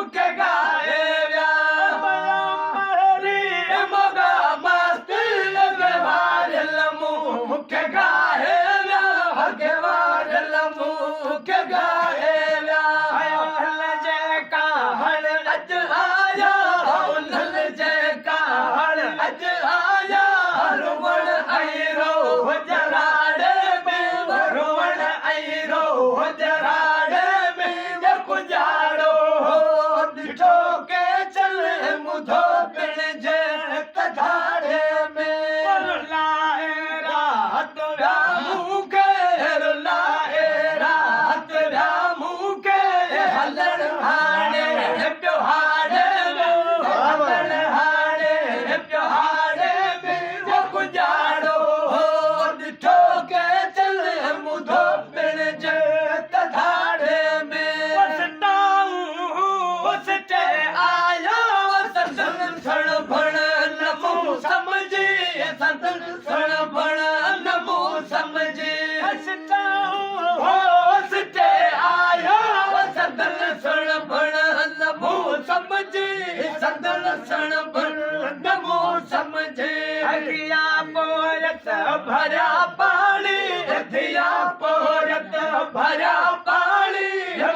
मुखे गाए व्या मरी मोगा मस्त गवारल मुखे गाए व्या गवारल मुखे गाए व्या हल जैका हल अज आया हल जैका हल अज आया रुवण आईरो जराड़े में रुवण आईरो जराड़े में कुजाड़ो दिठो के चले मुधो पिण जे कधाड़े में लाए रात रामू के लाए रात रामू के हलण हाड़े प्योहाड़े में हलण हाड़े प्योहाड़े में कुजाड़ो दिठो के चले मुधो पिण जे कधाड़े में उसटे आयो संतन सण भण नमो समझे संतन सण भण नमो समझे उसटे आयो संतन सण भण नमो समझे संतन सण भण नमो समझे अखिया पोरत भरा पानी अखिया पोरत भरा पानी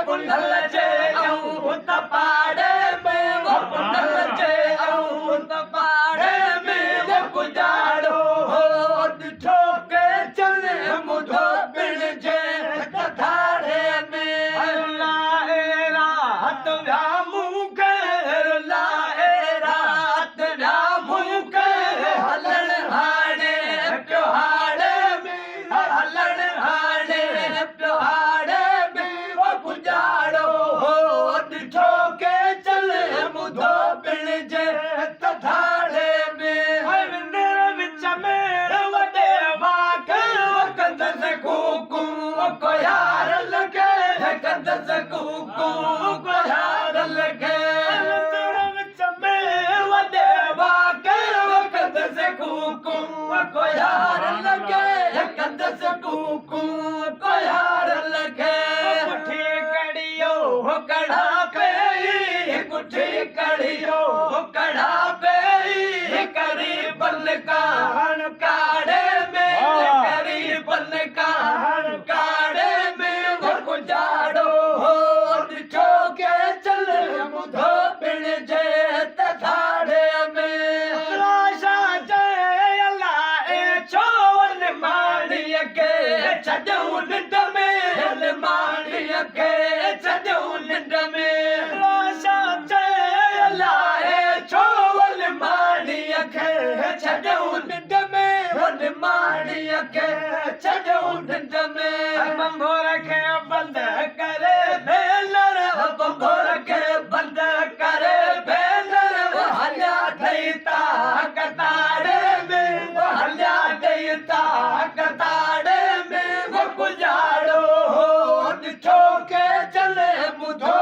कुंडल जे तपाड़े में वो कुंडल जे तपाड़े में वो कुजाड़ो दिठो के चले मुधो पिण जे कधाड़े में लाए रात रामू के लाए रात रामू के हलण हाड़े प्योहाड़े में हलण हाड़े प्योहाड़े में वो कुजाड़ो दिठो के चले मुधो पिण जे कधाड़े में विंदर विच में वडे वाक कंद से कुकू को यार लगे कंद से कुकू को यार लगे विंदर विच में वडे वाक कंद से कुकू को यार लगे कंद से कुकू को यार लगे कुठी कड़ियो कड़ा पे कुठी कड़ियो कड़ा पे करी बल का काड़े में करी बल का काड़े में वो कुजाड़ो दिठो के चले मुधो पिण जे तखाड़े में राशा जय लाए छोल माड़िय के छॾूं निंड में माड़िय के छॾूं निंड में राशा जय लाए छोल माड़िय के छॾूं निंड में माड़िय के छॾूं निंड में बंभोर खे बंद करे भेलर बंभोर खे बंद करे भेलर हलिया ॾेता कताड़े में हलिया ॾेता कताड़े में वो कुजाड़ो दिठो के चले मुधो